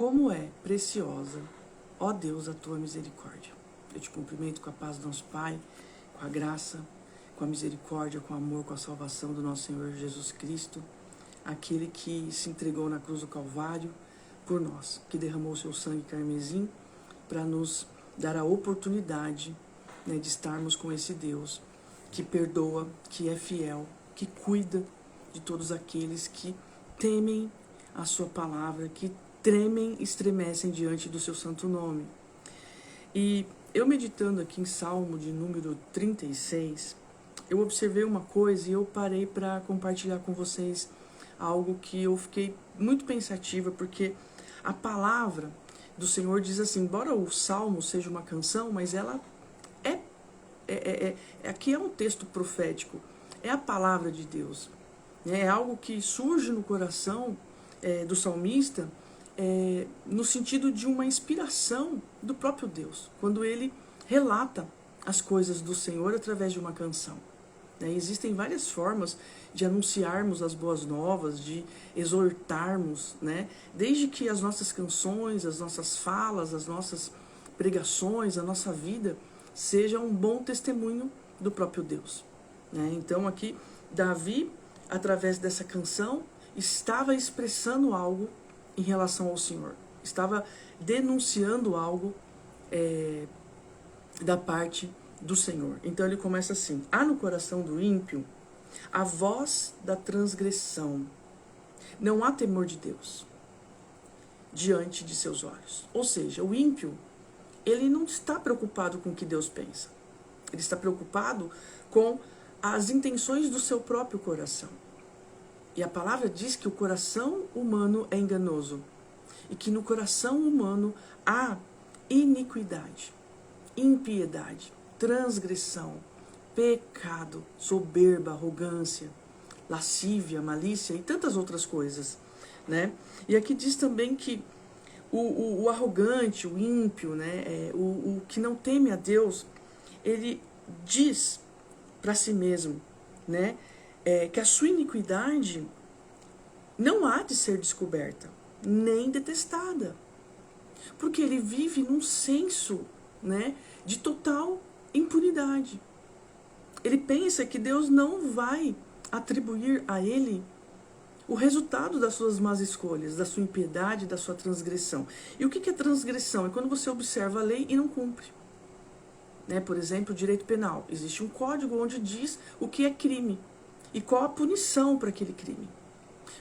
Como é preciosa, ó Deus, a tua misericórdia. Eu te cumprimento com a paz do nosso Pai, com a graça, com a misericórdia, com o amor, com a salvação do nosso Senhor Jesus Cristo, aquele que se entregou na cruz do Calvário por nós, que derramou o seu sangue carmesim para nos dar a oportunidade, né, de estarmos com esse Deus que perdoa, que é fiel, que cuida de todos aqueles que temem a sua palavra, que tremem, estremecem diante do seu santo nome. E eu meditando aqui em Salmo de número 36, eu observei uma coisa e eu parei para compartilhar com vocês algo que eu fiquei muito pensativa, porque a palavra do Senhor diz assim, embora o Salmo seja uma canção, mas ela aqui é um texto profético, é a palavra de Deus, é algo que surge no coração do salmista, no sentido de uma inspiração do próprio Deus, quando ele relata as coisas do Senhor através de uma canção. Existem várias formas de anunciarmos as boas novas, de exortarmos, né? Desde que as nossas canções, as nossas falas, as nossas pregações, a nossa vida seja um bom testemunho do próprio Deus, né? Então aqui Davi, através dessa canção, estava expressando algo em relação ao Senhor, estava denunciando algo da parte do Senhor. Então ele começa assim: há no coração do ímpio a voz da transgressão, não há temor de Deus diante de seus olhos. Ou seja, o ímpio, ele não está preocupado com o que Deus pensa, ele está preocupado com as intenções do seu próprio coração. E a palavra diz que o coração humano é enganoso e que no coração humano há iniquidade, impiedade, transgressão, pecado, soberba, arrogância, lascívia, malícia e tantas outras coisas, né? E aqui diz também que o arrogante, o ímpio, né, o que não teme a Deus, ele diz para si mesmo, né, que a sua iniquidade não há de ser descoberta, nem detestada, porque ele vive num senso, né, de total impunidade. Ele pensa que Deus não vai atribuir a ele o resultado das suas más escolhas, da sua impiedade, da sua transgressão. E o que é transgressão? É quando você observa a lei e não cumpre. Né? Por exemplo, o direito penal. Existe um código onde diz o que é crime e qual a punição para aquele crime.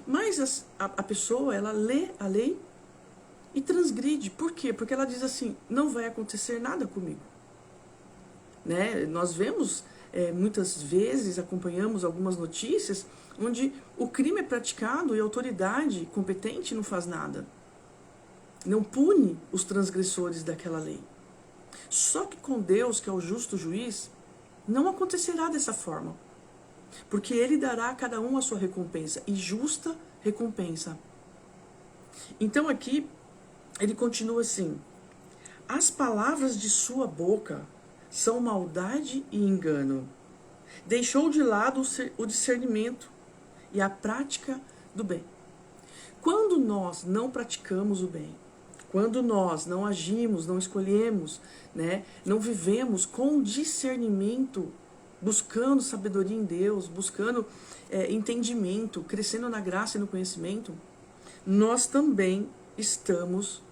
Mas a pessoa, ela lê a lei e transgride. Por quê? Porque ela diz assim, não vai acontecer nada comigo. Né? Nós vemos, muitas vezes, acompanhamos algumas notícias onde o crime é praticado e a autoridade competente não faz nada. Não pune os transgressores daquela lei. Só que com Deus, que é o justo juiz, não acontecerá dessa forma. Porque ele dará a cada um a sua recompensa, e justa recompensa. Então aqui, ele continua assim: as palavras de sua boca são maldade e engano. Deixou de lado o discernimento e a prática do bem. Quando nós não praticamos o bem, quando nós não agimos, não escolhemos, né, não vivemos com discernimento, buscando sabedoria em Deus, buscando entendimento, crescendo na graça e no conhecimento, nós também estamos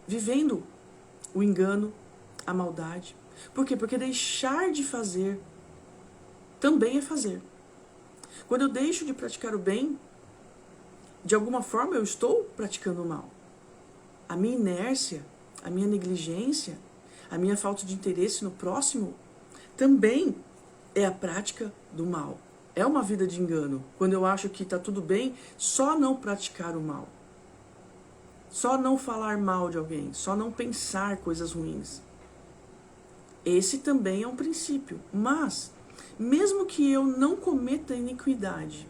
vivendo o engano, a maldade. Por quê? Porque deixar de fazer também é fazer. Quando eu deixo de praticar o bem, de alguma forma eu estou praticando o mal. A minha inércia, a minha negligência, a minha falta de interesse no próximo, também é a prática do mal. É uma vida de engano. Quando eu acho que está tudo bem, só não praticar o mal. Só não falar mal de alguém, só não pensar coisas ruins. Esse também é um princípio. Mas, mesmo que eu não cometa iniquidade,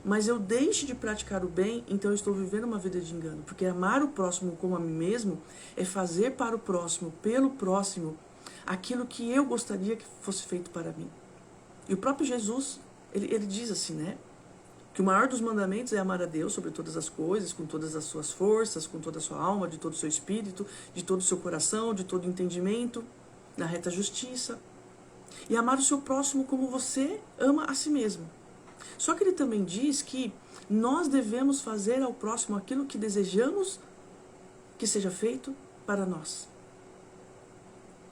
mas eu deixe de praticar o bem, então eu estou vivendo uma vida de engano. Porque amar o próximo como a mim mesmo é fazer para o próximo, pelo próximo, aquilo que eu gostaria que fosse feito para mim. E o próprio Jesus, ele diz assim, né? Que o maior dos mandamentos é amar a Deus sobre todas as coisas, com todas as suas forças, com toda a sua alma, de todo o seu espírito, de todo o seu coração, de todo o entendimento, na reta justiça. E amar o seu próximo como você ama a si mesmo. Só que ele também diz que nós devemos fazer ao próximo aquilo que desejamos que seja feito para nós.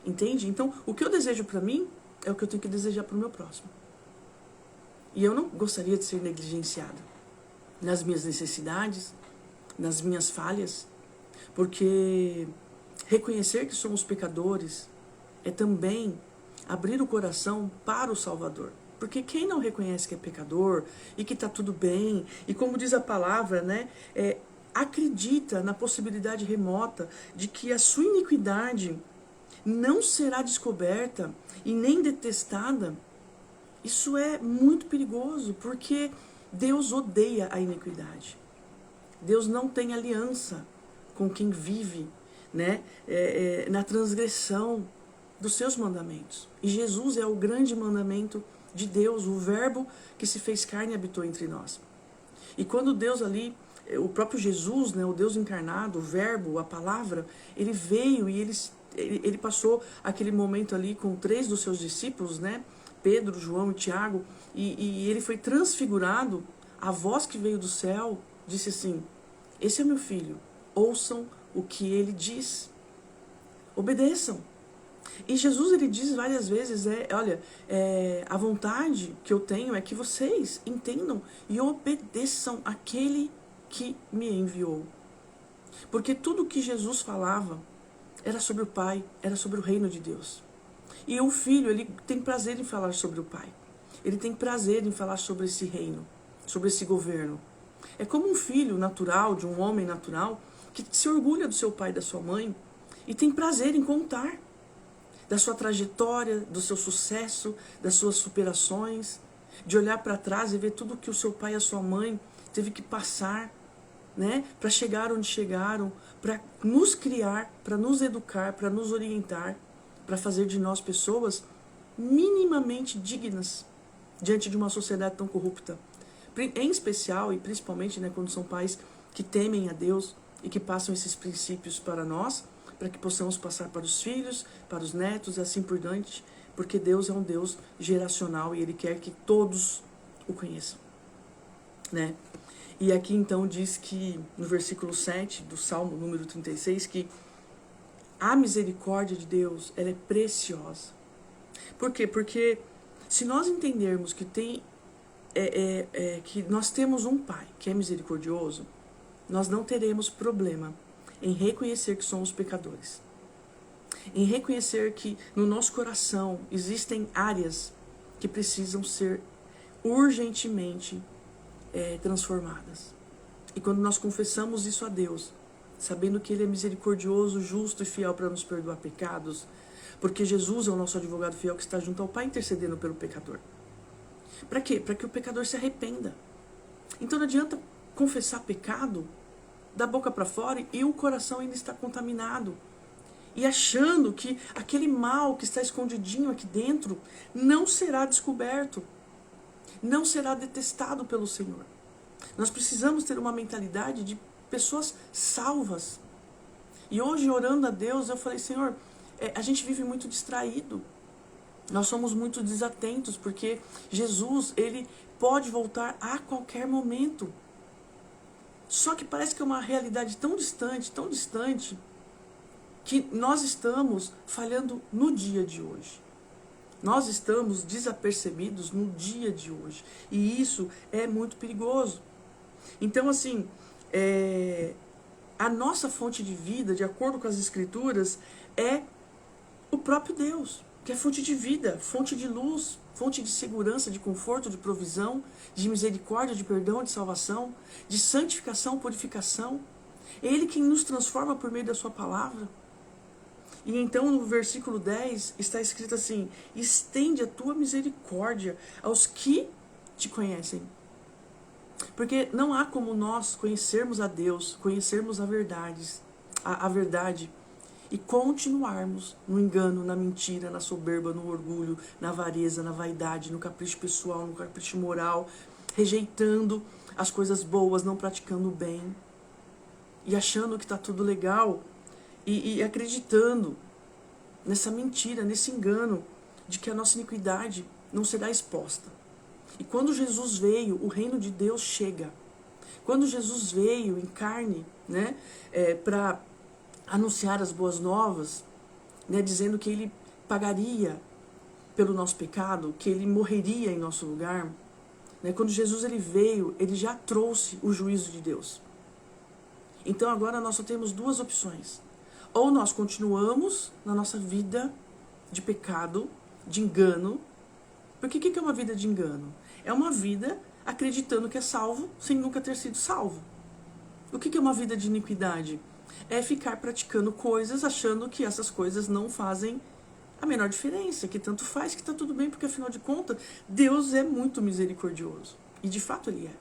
Entende? Então, o que eu desejo para mim é o que eu tenho que desejar para o meu próximo. E eu não gostaria de ser negligenciada nas minhas necessidades, nas minhas falhas, porque reconhecer que somos pecadores é também abrir o coração para o Salvador. Porque quem não reconhece que é pecador e que está tudo bem, e como diz a palavra, né, acredita na possibilidade remota de que a sua iniquidade não será descoberta e nem detestada, isso é muito perigoso, porque Deus odeia a iniquidade. Deus não tem aliança com quem vive, né, na transgressão dos seus mandamentos. E Jesus é o grande mandamento de Deus, o verbo que se fez carne e habitou entre nós. E quando Deus ali, o próprio Jesus, né, o Deus encarnado, o verbo, a palavra, ele veio e ele passou aquele momento ali com 3 dos seus discípulos, né, Pedro, João e Tiago, e ele foi transfigurado. A voz que veio do céu disse assim: esse é meu filho, ouçam o que ele diz, obedeçam. E Jesus, ele diz várias vezes, olha, a vontade que eu tenho é que vocês entendam e obedeçam aquele que me enviou. Porque tudo que Jesus falava era sobre o Pai, era sobre o reino de Deus. E o Filho, ele tem prazer em falar sobre o Pai. Ele tem prazer em falar sobre esse reino, sobre esse governo. É como um filho natural, de um homem natural, que se orgulha do seu pai e da sua mãe e tem prazer em contar da sua trajetória, do seu sucesso, das suas superações, de olhar para trás e ver tudo que o seu pai e a sua mãe teve que passar, né, para chegar onde chegaram, para nos criar, para nos educar, para nos orientar, para fazer de nós pessoas minimamente dignas diante de uma sociedade tão corrupta. Em especial e principalmente, né, quando são pais que temem a Deus e que passam esses princípios para nós, para que possamos passar para os filhos, para os netos e assim por diante, porque Deus é um Deus geracional e Ele quer que todos o conheçam, né? E aqui então diz que, no versículo 7 do Salmo número 36, que a misericórdia de Deus, ela é preciosa. Por quê? Porque se nós entendermos que que nós temos um Pai que é misericordioso, nós não teremos problema em reconhecer que somos pecadores, em reconhecer que no nosso coração existem áreas que precisam ser urgentemente transformadas. E quando nós confessamos isso a Deus, sabendo que Ele é misericordioso, justo e fiel para nos perdoar pecados, porque Jesus é o nosso advogado fiel que está junto ao Pai intercedendo pelo pecador. Para quê? Para que o pecador se arrependa. Então não adianta confessar pecado da boca para fora e o coração ainda está contaminado. E achando que aquele mal que está escondidinho aqui dentro não será descoberto, não será detestado pelo Senhor. Nós precisamos ter uma mentalidade de pessoas salvas. E hoje, orando a Deus, eu falei: Senhor, a gente vive muito distraído. Nós somos muito desatentos, porque Jesus, Ele pode voltar a qualquer momento. Só que parece que é uma realidade tão distante, que nós estamos falhando no dia de hoje. Nós estamos desapercebidos no dia de hoje. E isso é muito perigoso. Então, assim, a nossa fonte de vida, de acordo com as Escrituras, é o próprio Deus, que é fonte de vida, fonte de luz, fonte de segurança, de conforto, de provisão, de misericórdia, de perdão, de salvação, de santificação, purificação. É Ele quem nos transforma por meio da sua palavra. E então no versículo 10 está escrito assim: estende a tua misericórdia aos que te conhecem. Porque não há como nós conhecermos a Deus, conhecermos a verdade e continuarmos no engano, na mentira, na soberba, no orgulho, na avareza, na vaidade, no capricho pessoal, no capricho moral, rejeitando as coisas boas, não praticando o bem, e achando que está tudo legal, e acreditando nessa mentira, nesse engano, de que a nossa iniquidade não será exposta. E quando Jesus veio, o reino de Deus chega. Quando Jesus veio em carne, né, para anunciar as boas novas, né, dizendo que ele pagaria pelo nosso pecado, que ele morreria em nosso lugar, né, quando Jesus ele veio, ele já trouxe o juízo de Deus. Então agora nós só temos duas opções. Ou nós continuamos na nossa vida de pecado, de engano. Porque o que é uma vida de engano? É uma vida acreditando que é salvo sem nunca ter sido salvo. O que é uma vida de iniquidade? É ficar praticando coisas achando que essas coisas não fazem a menor diferença, que tanto faz, que está tudo bem, porque afinal de contas, Deus é muito misericordioso. E de fato ele é.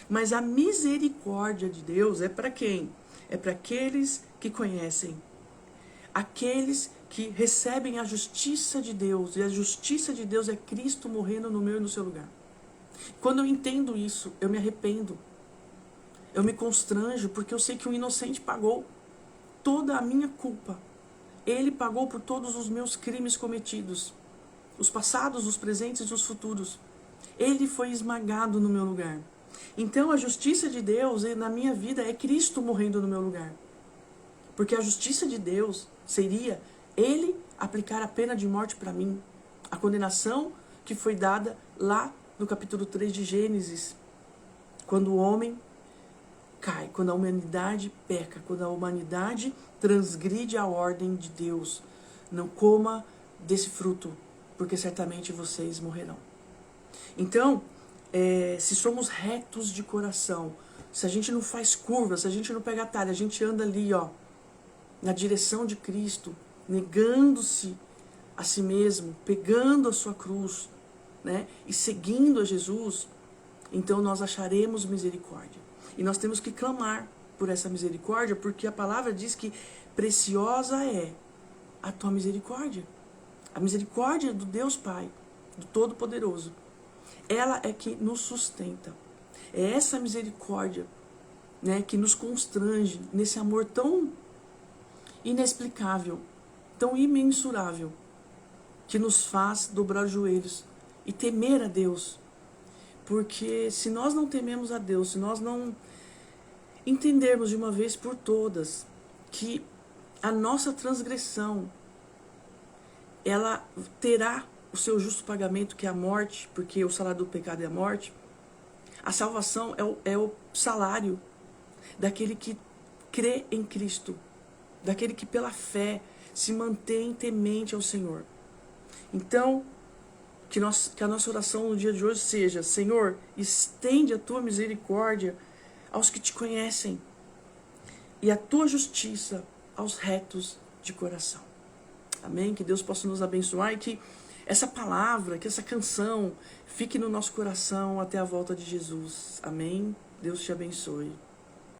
Mas a misericórdia de Deus é para quem? É para aqueles que conhecem. Aqueles que recebem a justiça de Deus. E a justiça de Deus é Cristo morrendo no meu e no seu lugar. Quando eu entendo isso, eu me arrependo. Eu me constranjo, porque eu sei que o inocente pagou toda a minha culpa. Ele pagou por todos os meus crimes cometidos. Os passados, os presentes e os futuros. Ele foi esmagado no meu lugar. Então a justiça de Deus na minha vida é Cristo morrendo no meu lugar. Porque a justiça de Deus seria ele aplicar a pena de morte para mim. A condenação que foi dada lá no capítulo 3 de Gênesis. Quando o homem cai, quando a humanidade peca, quando a humanidade transgride a ordem de Deus. Não coma desse fruto, porque certamente vocês morrerão. Então, se somos retos de coração, se a gente não faz curva, se a gente não pega atalho, a gente anda ali, ó, na direção de Cristo, negando-se a si mesmo, pegando a sua cruz, né, e seguindo a Jesus, então nós acharemos misericórdia. E nós temos que clamar por essa misericórdia, porque a palavra diz que preciosa é a tua misericórdia. A misericórdia do Deus Pai, do Todo-Poderoso. Ela é que nos sustenta. É essa misericórdia, né, que nos constrange nesse amor tão inexplicável, tão imensurável, que nos faz dobrar os joelhos e temer a Deus. Porque se nós não tememos a Deus, se nós não entendermos de uma vez por todas que a nossa transgressão, ela terá o seu justo pagamento, que é a morte, porque o salário do pecado é a morte. A salvação é o salário daquele que crê em Cristo, daquele que pela fé se mantém temente ao Senhor. Então, que a nossa oração no dia de hoje seja: Senhor, estende a tua misericórdia aos que te conhecem e a tua justiça aos retos de coração. Amém? Que Deus possa nos abençoar e que essa palavra, que essa canção fique no nosso coração até a volta de Jesus. Amém? Deus te abençoe.